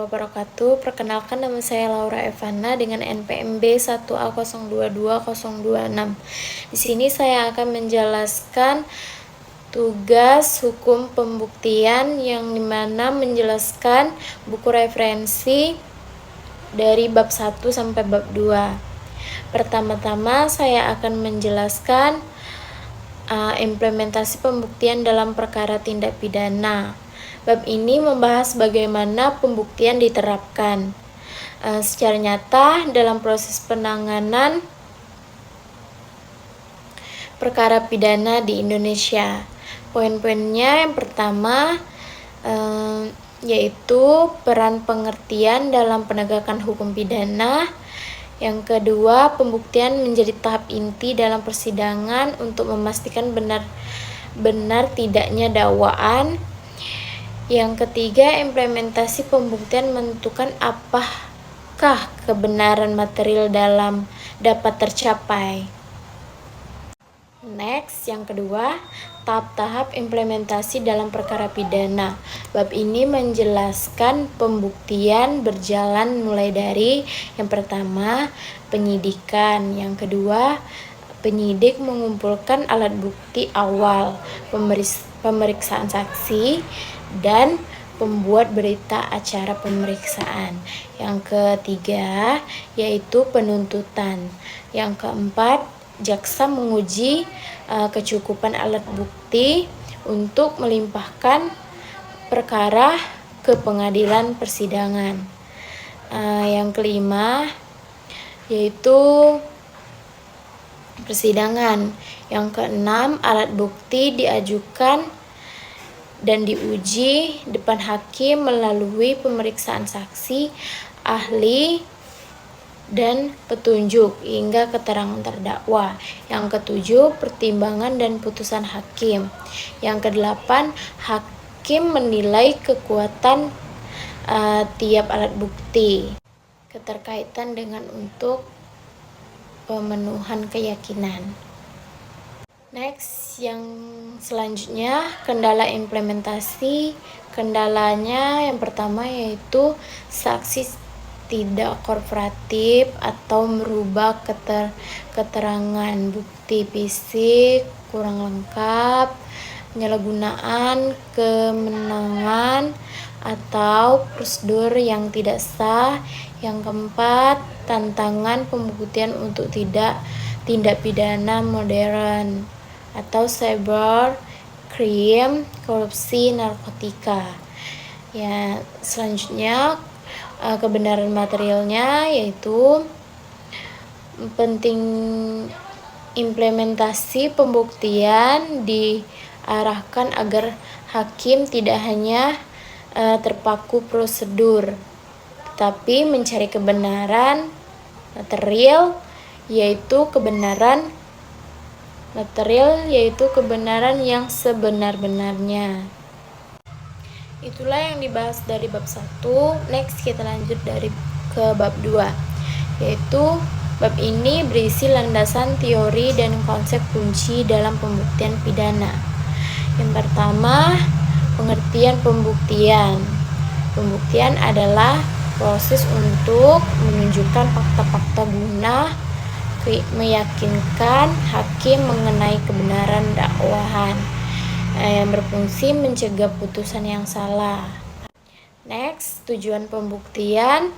wabarakatuh. Perkenalkan, nama saya Laura Evana dengan NPM B1A022026. Di sini saya akan menjelaskan tugas hukum pembuktian yang dimana menjelaskan buku referensi dari bab 1 sampai bab 2. Pertama-tama saya akan menjelaskan implementasi pembuktian dalam perkara tindak pidana. Bab ini membahas bagaimana pembuktian diterapkan secara nyata dalam proses penanganan perkara pidana di Indonesia. Poin-poinnya yang pertama yaitu peran pengertian dalam penegakan hukum pidana. Yang kedua, pembuktian menjadi tahap inti dalam persidangan untuk memastikan benar tidaknya dakwaan. Yang ketiga, implementasi pembuktian menentukan apakah kebenaran material dapat tercapai. Next, yang kedua, tahap-tahap implementasi dalam perkara pidana. Bab ini menjelaskan pembuktian berjalan mulai dari yang pertama, penyidikan. Yang kedua, penyidik mengumpulkan alat bukti awal, pemeriksaan saksi, dan pembuat berita acara pemeriksaan. Yang ketiga, yaitu penuntutan. Yang keempat, jaksa menguji kecukupan alat bukti untuk melimpahkan perkara ke pengadilan persidangan. Yang kelima, yaitu persidangan. Yang keenam, alat bukti diajukan dan diuji depan hakim melalui pemeriksaan saksi, ahli, dan petunjuk hingga keterangan terdakwa. Yang ketujuh, pertimbangan dan putusan hakim. Yang kedelapan, hakim menilai kekuatan tiap alat bukti, keterkaitan dengan untuk pemenuhan keyakinan. Next, yang selanjutnya, kendala implementasi. Kendalanya yang pertama yaitu saksi tidak kooperatif atau merubah keterangan bukti fisik kurang lengkap, penyalahgunaan kemenangan atau prosedur yang tidak sah. Yang keempat, tantangan pembuktian untuk tindak pidana modern atau cyber crime, korupsi, narkotika. Ya, selanjutnya kebenaran materialnya yaitu penting implementasi pembuktian diarahkan agar hakim tidak hanya terpaku prosedur, tetapi mencari kebenaran material yaitu kebenaran yang sebenar-benarnya. Itulah yang dibahas dari bab 1. Next, kita lanjut ke bab 2, yaitu bab ini berisi landasan teori dan konsep kunci dalam pembuktian pidana. Yang pertama, pengertian pembuktian. Pembuktian adalah proses untuk menunjukkan fakta-fakta guna meyakinkan hakim mengenai kebenaran dakwahan yang berfungsi mencegah putusan yang salah. Next, tujuan pembuktian.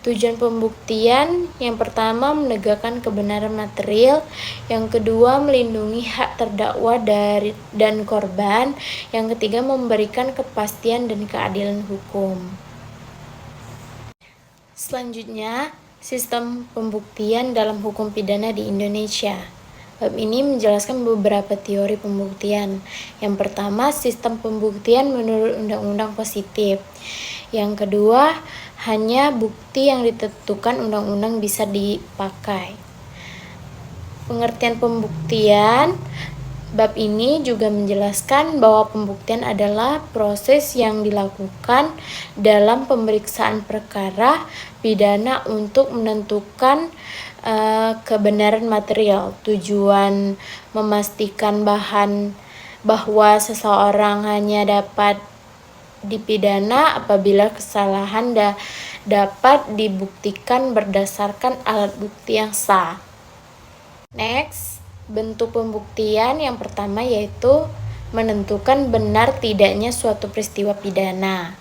Tujuan pembuktian yang pertama menegakkan kebenaran material, yang kedua melindungi hak terdakwa dan korban, yang ketiga memberikan kepastian dan keadilan hukum. Selanjutnya, sistem pembuktian dalam hukum pidana di Indonesia. Bab ini menjelaskan beberapa teori pembuktian. Yang pertama, sistem pembuktian menurut undang-undang positif. Yang kedua, hanya bukti yang ditentukan undang-undang bisa dipakai. Pengertian pembuktian. Bab ini juga menjelaskan bahwa pembuktian adalah proses yang dilakukan dalam pemeriksaan perkara pidana untuk menentukan kebenaran material. Tujuan memastikan bahwa seseorang hanya dapat dipidana apabila kesalahan dapat dibuktikan berdasarkan alat bukti yang sah. Next, bentuk pembuktian yang pertama yaitu menentukan benar tidaknya suatu peristiwa pidana.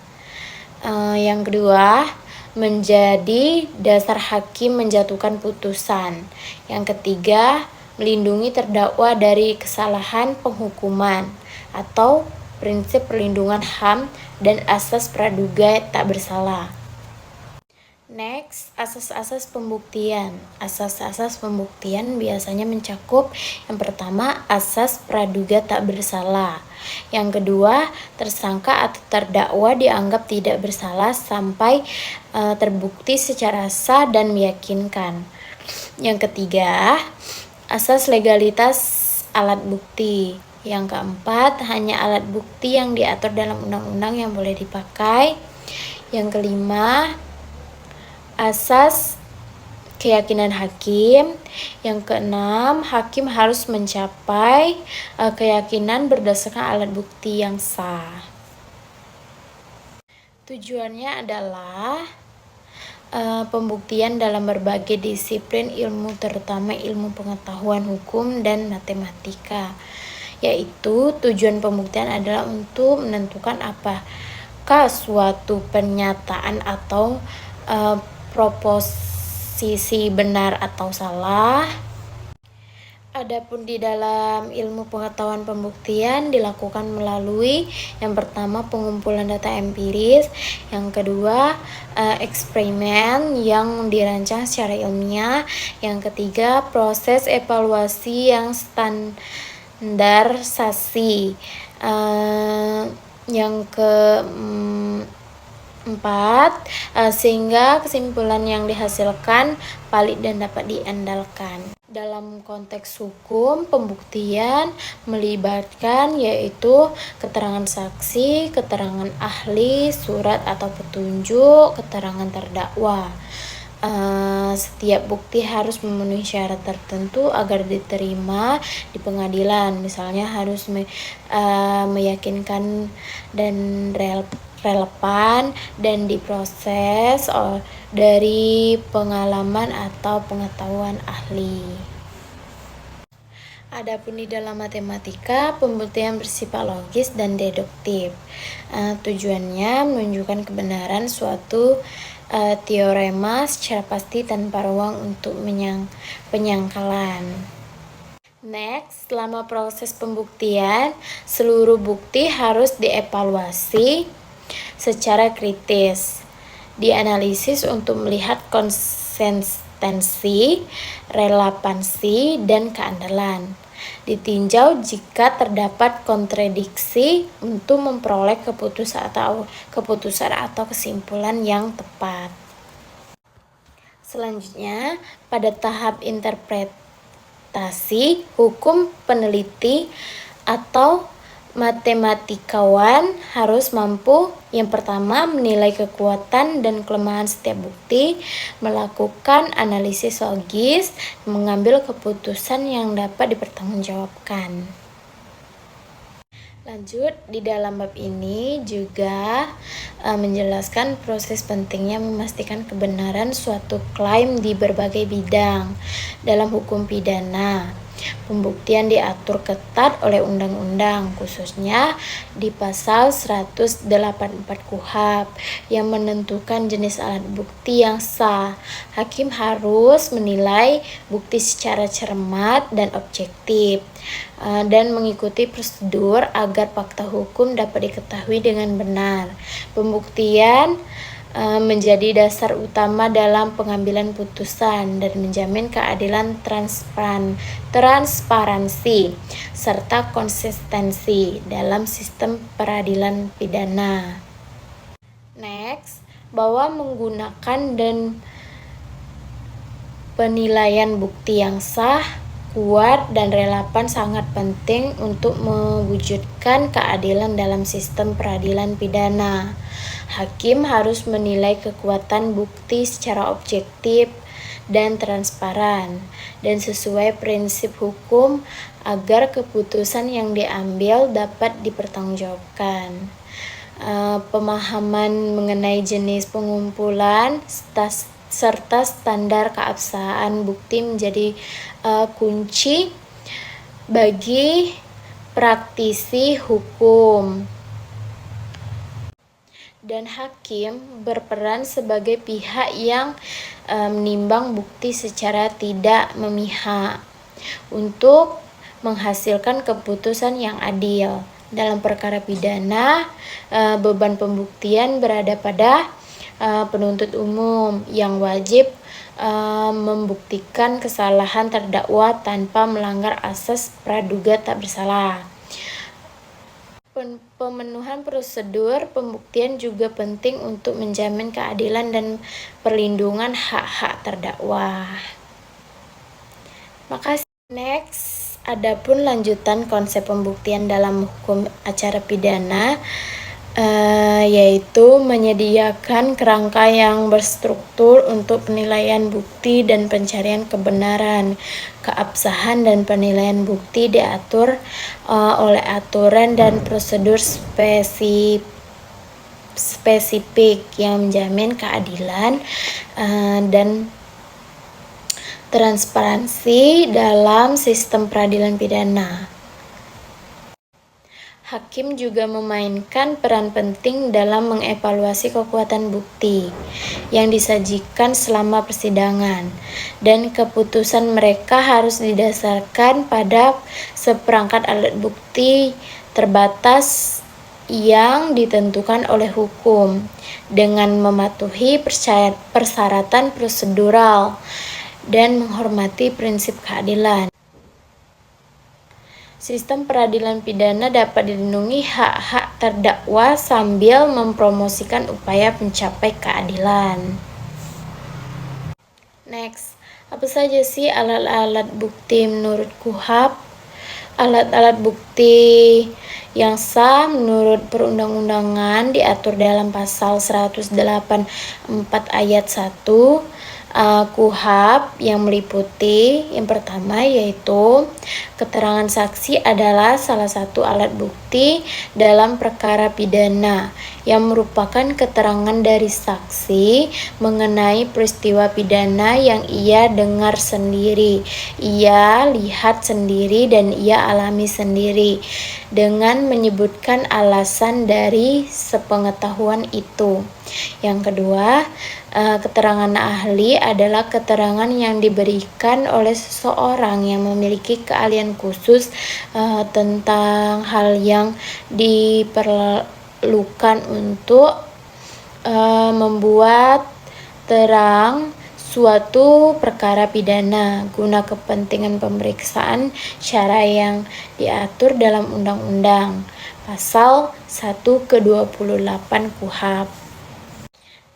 Yang kedua, menjadi dasar hakim menjatuhkan putusan. Yang ketiga, melindungi terdakwa dari kesalahan penghukuman atau prinsip perlindungan HAM dan asas praduga tak bersalah. Next, asas-asas pembuktian. Asas-asas pembuktian biasanya mencakup yang pertama, asas praduga tak bersalah. Yang kedua, tersangka atau terdakwa dianggap tidak bersalah sampai terbukti secara sah dan meyakinkan. Yang ketiga, asas legalitas alat bukti. Yang keempat, hanya alat bukti yang diatur dalam undang-undang yang boleh dipakai. Yang kelima, asas keyakinan hakim. Yang keenam, hakim harus mencapai keyakinan berdasarkan alat bukti yang sah. Tujuannya adalah pembuktian dalam berbagai disiplin ilmu, terutama ilmu pengetahuan hukum dan matematika. Yaitu tujuan pembuktian adalah untuk menentukan apakah suatu pernyataan atau proposisi benar atau salah. Adapun di dalam ilmu pengetahuan pembuktian dilakukan melalui yang pertama pengumpulan data empiris, yang kedua eksperimen yang dirancang secara ilmiah, yang ketiga proses evaluasi yang standarisasi, yang keempat sehingga kesimpulan yang dihasilkan valid dan dapat diandalkan. Dalam konteks hukum, pembuktian melibatkan yaitu keterangan saksi, keterangan ahli, surat atau petunjuk, keterangan terdakwa. Setiap bukti harus memenuhi syarat tertentu agar diterima di pengadilan. Misalnya harus meyakinkan dan relevan dan diproses dari pengalaman atau pengetahuan ahli. Adapun di dalam matematika, pembuktian bersifat logis dan deduktif. Tujuannya menunjukkan kebenaran suatu teorema secara pasti tanpa ruang untuk penyangkalan. Next, selama proses pembuktian, seluruh bukti harus dievaluasi secara kritis, dianalisis untuk melihat konsistensi, relevansi, dan keandalan. Ditinjau jika terdapat kontradiksi untuk memperoleh keputusan atau kesimpulan yang tepat. Selanjutnya, pada tahap interpretasi hukum, peneliti atau matematikawan harus mampu yang pertama menilai kekuatan dan kelemahan setiap bukti, melakukan analisis logis, mengambil keputusan yang dapat dipertanggungjawabkan. Lanjut, di dalam bab ini juga menjelaskan proses pentingnya memastikan kebenaran suatu klaim di berbagai bidang. Dalam hukum pidana, pembuktian diatur ketat oleh undang-undang, khususnya di pasal 184 KUHP yang menentukan jenis alat bukti yang sah. Hakim harus menilai bukti secara cermat dan objektif dan mengikuti prosedur agar fakta hukum dapat diketahui dengan benar. Pembuktian menjadi dasar utama dalam pengambilan putusan dan menjamin keadilan, transparansi, serta konsistensi dalam sistem peradilan pidana. Next, bahwa menggunakan dan penilaian bukti yang sah, kuat, dan relevan sangat penting untuk mewujudkan keadilan dalam sistem peradilan pidana. Hakim harus menilai kekuatan bukti secara objektif dan transparan dan sesuai prinsip hukum agar keputusan yang diambil dapat dipertanggungjawabkan. pemahaman mengenai jenis pengumpulan serta standar keabsahan bukti menjadi kunci bagi praktisi hukum. Dan hakim berperan sebagai pihak yang menimbang bukti secara tidak memihak untuk menghasilkan keputusan yang adil. Dalam perkara pidana, beban pembuktian berada pada penuntut umum yang wajib membuktikan kesalahan terdakwa tanpa melanggar asas praduga tak bersalah. Pemenuhan prosedur pembuktian juga penting untuk menjamin keadilan dan perlindungan hak-hak terdakwa. Makasih. Next, adapun lanjutan konsep pembuktian dalam hukum acara pidana, yaitu menyediakan kerangka yang berstruktur untuk penilaian bukti dan pencarian kebenaran. Keabsahan dan penilaian bukti diatur oleh aturan dan prosedur spesifik yang menjamin keadilan dan transparansi dalam sistem peradilan pidana. Hakim juga memainkan peran penting dalam mengevaluasi kekuatan bukti yang disajikan selama persidangan, dan keputusan mereka harus didasarkan pada seperangkat alat bukti terbatas yang ditentukan oleh hukum dengan mematuhi persyaratan prosedural dan menghormati prinsip keadilan. Sistem peradilan pidana dapat dilindungi hak-hak terdakwa sambil mempromosikan upaya mencapai keadilan. Next, apa saja sih alat-alat bukti menurut KUHP? Alat-alat bukti yang sah menurut perundang-undangan diatur dalam pasal 184 ayat 1 KUHP yang meliputi yang pertama yaitu keterangan saksi adalah salah satu alat bukti dalam perkara pidana yang merupakan keterangan dari saksi mengenai peristiwa pidana yang ia dengar sendiri, ia lihat sendiri, dan ia alami sendiri dengan menyebutkan alasan dari sepengetahuan itu. Yang kedua, keterangan ahli adalah keterangan yang diberikan oleh seseorang yang memiliki keahlian khusus tentang hal yang diperlukan untuk membuat terang suatu perkara pidana guna kepentingan pemeriksaan syara yang diatur dalam undang-undang pasal 1 ke 28 KUHP.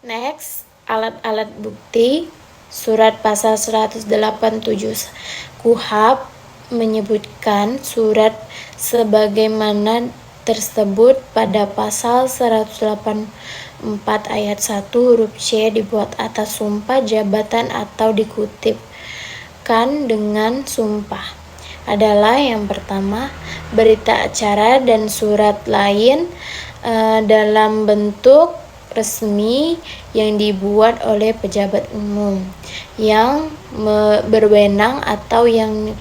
Next, alat-alat bukti. Surat pasal 187 KUHP menyebutkan surat sebagaimana tersebut pada pasal 184 ayat 1 huruf C dibuat atas sumpah jabatan atau dikutipkan dengan sumpah adalah yang pertama, berita acara dan surat lain dalam bentuk resmi yang dibuat oleh pejabat umum yang berwenang atau yang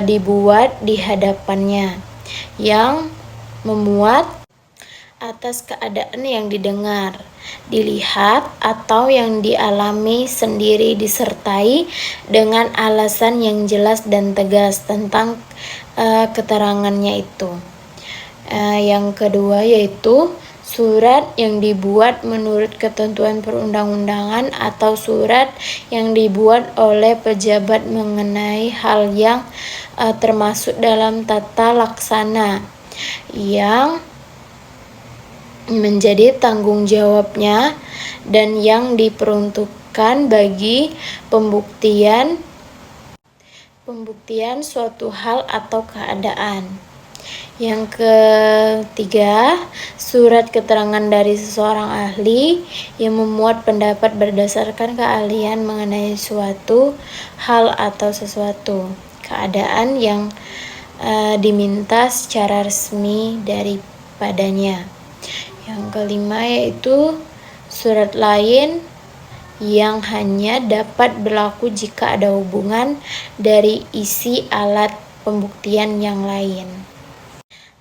dibuat di hadapannya yang memuat atas keadaan yang didengar, dilihat, atau yang dialami sendiri disertai dengan alasan yang jelas dan tegas tentang keterangannya itu. Yang kedua yaitu surat yang dibuat menurut ketentuan perundang-undangan atau surat yang dibuat oleh pejabat mengenai hal yang termasuk dalam tata laksana yang menjadi tanggung jawabnya dan yang diperuntukkan bagi pembuktian suatu hal atau keadaan. Yang ketiga, surat keterangan dari seseorang ahli yang memuat pendapat berdasarkan keahlian mengenai suatu hal atau sesuatu keadaan yang diminta secara resmi daripadanya. Yang kelima yaitu surat lain yang hanya dapat berlaku jika ada hubungan dari isi alat pembuktian yang lain.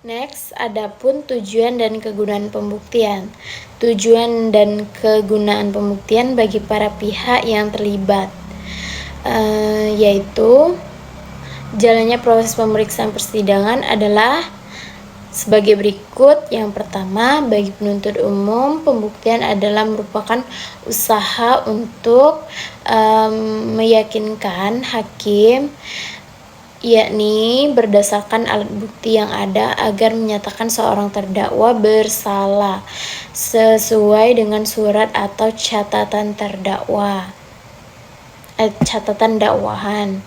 Next, adapun tujuan dan kegunaan pembuktian. Tujuan dan kegunaan pembuktian bagi para pihak yang terlibat, yaitu jalannya proses pemeriksaan persidangan adalah sebagai berikut. Yang pertama, bagi penuntut umum, pembuktian adalah merupakan usaha untuk meyakinkan hakim, yakni berdasarkan alat bukti yang ada agar menyatakan seorang terdakwa bersalah sesuai dengan surat atau catatan dakwahan.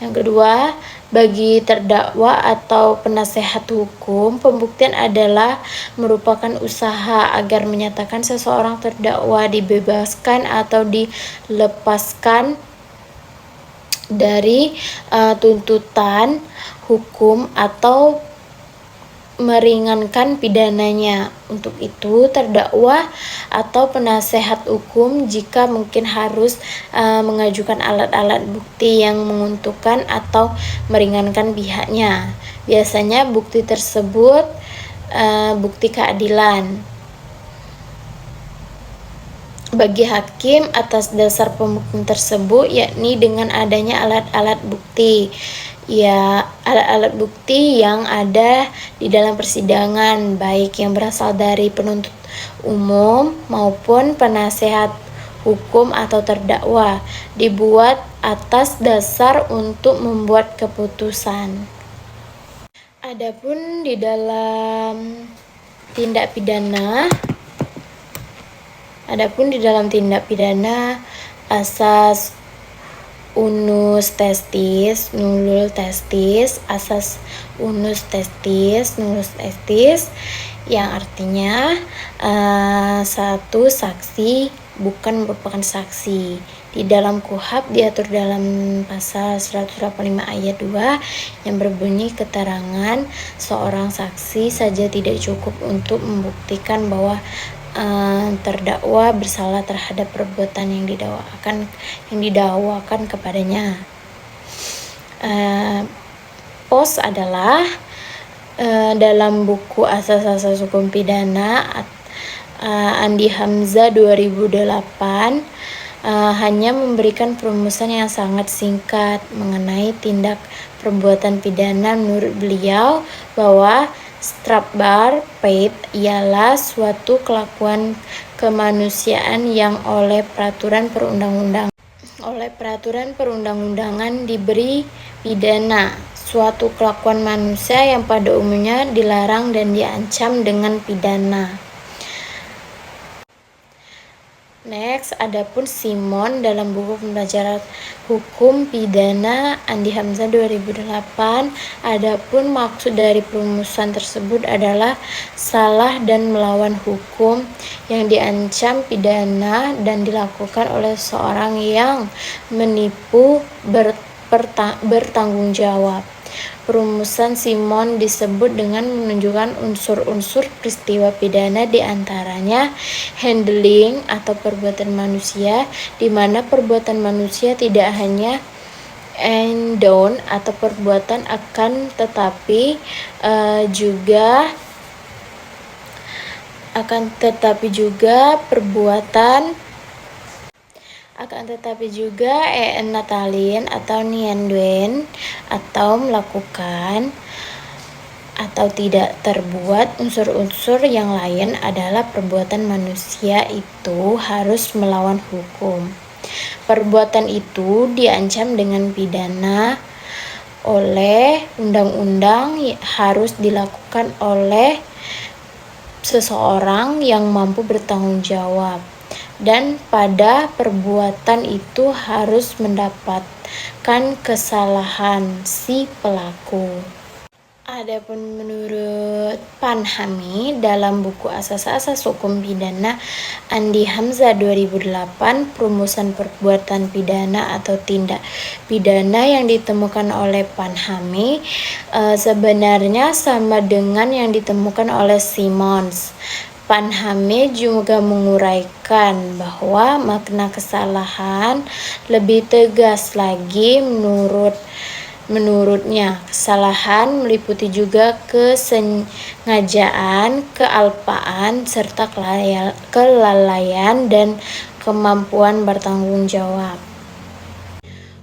Yang kedua, bagi terdakwa atau penasehat hukum, pembuktian adalah merupakan usaha agar menyatakan seseorang terdakwa dibebaskan atau dilepaskan dari tuntutan hukum atau meringankan pidananya. Untuk itu, terdakwa atau penasehat hukum jika mungkin harus mengajukan alat-alat bukti yang menguntungkan atau meringankan pihaknya. Biasanya bukti tersebut bukti keadilan bagi hakim atas dasar pembuktian tersebut, yakni dengan adanya alat-alat bukti. Alat-alat bukti yang ada di dalam persidangan, baik yang berasal dari penuntut umum maupun penasehat hukum atau terdakwa, dibuat atas dasar untuk membuat keputusan. Adapun di dalam tindak pidana, asas unus testis, nullus testis, asas unus testis, nullus testis, yang artinya satu saksi bukan merupakan saksi. Di dalam KUHP diatur dalam pasal 185 ayat 2 yang berbunyi keterangan seorang saksi saja tidak cukup untuk membuktikan bahwa terdakwa bersalah terhadap perbuatan yang didakwakan kepadanya. POS adalah dalam buku Asas-asas Hukum Pidana Andi Hamzah 2008 hanya memberikan perumusan yang sangat singkat mengenai tindak perbuatan pidana. Menurut beliau bahwa Strafbar paid ialah suatu kelakuan kemanusiaan yang oleh peraturan perundang-undangan diberi pidana. Suatu kelakuan manusia yang pada umumnya dilarang dan diancam dengan pidana. Next, adapun Simon dalam buku pembelajaran hukum pidana Andi Hamzah 2008, adapun maksud dari perumusan tersebut adalah salah dan melawan hukum yang diancam pidana dan dilakukan oleh seorang yang menipu bertanggung jawab. Perumusan Simon disebut dengan menunjukkan unsur-unsur peristiwa pidana, diantaranya handling atau perbuatan manusia, di mana perbuatan manusia tidak hanya down atau perbuatan juga natalin atau nianduen atau melakukan atau tidak terbuat. Unsur-unsur yang lain adalah perbuatan manusia itu harus melawan hukum. Perbuatan itu diancam dengan pidana oleh undang-undang, harus dilakukan oleh seseorang yang mampu bertanggung jawab, dan pada perbuatan itu harus mendapatkan kesalahan si pelaku. Adapun menurut Panhami dalam buku Asas-Asas Hukum Pidana Andi Hamzah 2008, perumusan perbuatan pidana atau tindak pidana yang ditemukan oleh Panhami sebenarnya sama dengan yang ditemukan oleh Simons. Panhami juga menguraikan bahwa makna kesalahan lebih tegas lagi menurutnya. Kesalahan meliputi juga kesengajaan, kealpaan, serta kelalaian dan kemampuan bertanggung jawab.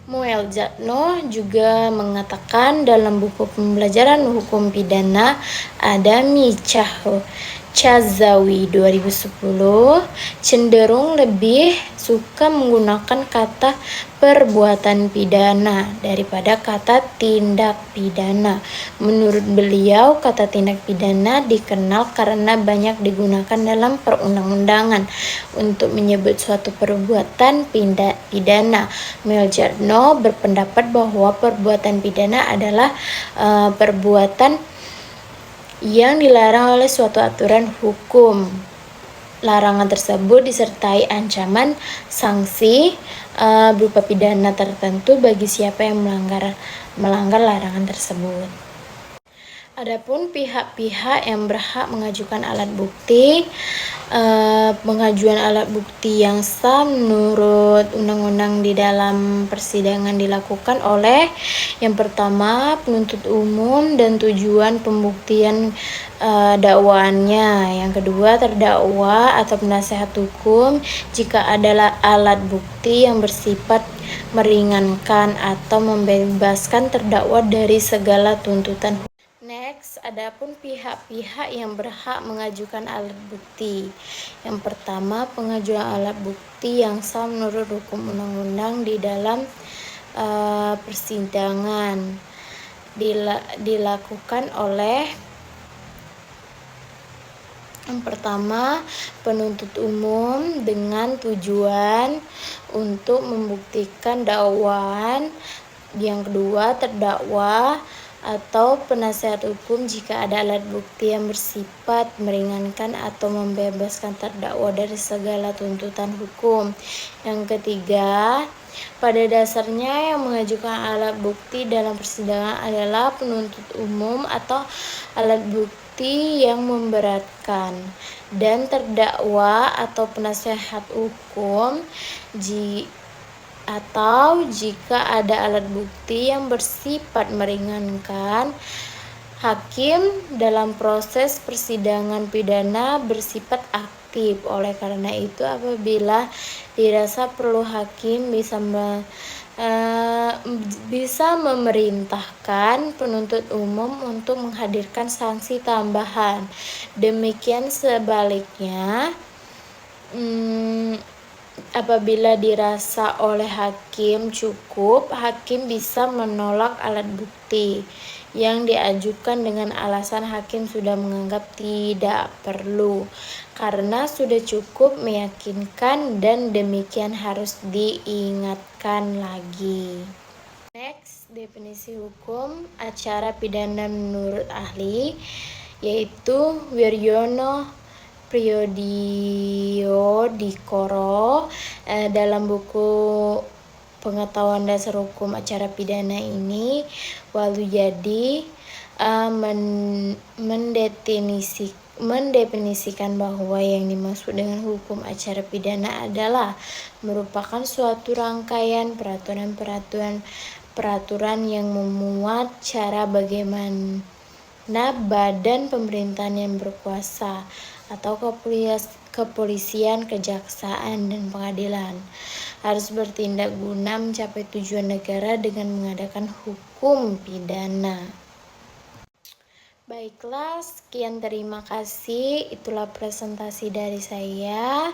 Mueljatno juga mengatakan dalam buku Pembelajaran Hukum Pidana Adami Chazawi 2010 cenderung lebih suka menggunakan kata perbuatan pidana daripada kata tindak pidana. Menurut beliau, kata tindak pidana dikenal karena banyak digunakan dalam perundang-undangan untuk menyebut suatu perbuatan pidana. Mueljatno berpendapat bahwa perbuatan pidana adalah perbuatan yang dilarang oleh suatu aturan hukum. Larangan tersebut disertai ancaman sanksi berupa pidana tertentu bagi siapa yang melanggar larangan tersebut. Adapun pihak-pihak yang berhak mengajukan alat bukti, pengajuan alat bukti yang sah menurut undang-undang di dalam persidangan dilakukan oleh yang pertama penuntut umum dan tujuan pembuktian dakwaannya, yang kedua terdakwa atau penasihat hukum jika adalah alat bukti yang bersifat meringankan atau membebaskan terdakwa dari segala tuntutan. Next, adapun pihak-pihak yang berhak mengajukan alat bukti. Yang pertama, pengajuan alat bukti yang sah menurut hukum undang-undang di dalam persidangan dilakukan oleh yang pertama, penuntut umum dengan tujuan untuk membuktikan dakwaan. Yang kedua, terdakwa atau penasihat hukum jika ada alat bukti yang bersifat meringankan atau membebaskan terdakwa dari segala tuntutan hukum. Yang ketiga, pada dasarnya yang mengajukan alat bukti dalam persidangan adalah penuntut umum atau alat bukti yang memberatkan, dan terdakwa atau penasihat hukum atau jika ada alat bukti yang bersifat meringankan. Hakim dalam proses persidangan pidana bersifat aktif. Oleh karena itu, apabila dirasa perlu, hakim bisa memerintahkan penuntut umum untuk menghadirkan sanksi tambahan. Demikian sebaliknya, apabila dirasa oleh hakim cukup, hakim bisa menolak alat bukti yang diajukan dengan alasan hakim sudah menganggap tidak perlu karena sudah cukup meyakinkan, dan demikian harus diingatkan lagi. Next, definisi hukum acara pidana menurut ahli, yaitu Wiryono Priyodikoro dalam buku Pengetahuan Dasar Hukum Acara Pidana ini, Waluyadi mendefinisikan bahwa yang dimaksud dengan hukum acara pidana adalah merupakan suatu rangkaian peraturan yang memuat cara bagaimana badan pemerintahan yang berkuasa atau kepolisian, kejaksaan, dan pengadilan harus bertindak guna mencapai tujuan negara dengan mengadakan hukum pidana. Baiklah, sekian, terima kasih. Itulah presentasi dari saya.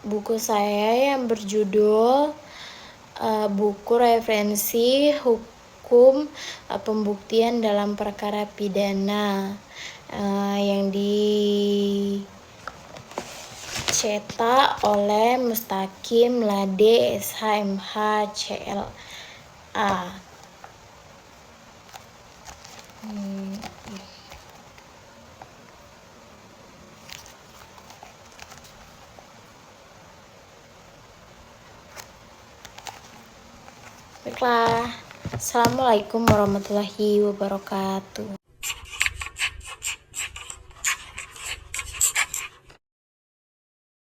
Buku saya yang berjudul buku referensi hukum pembuktian dalam perkara pidana yang dicetak oleh Mustaqim Lade SHMH CLA. Baiklah, Assalamualaikum warahmatullahi wabarakatuh.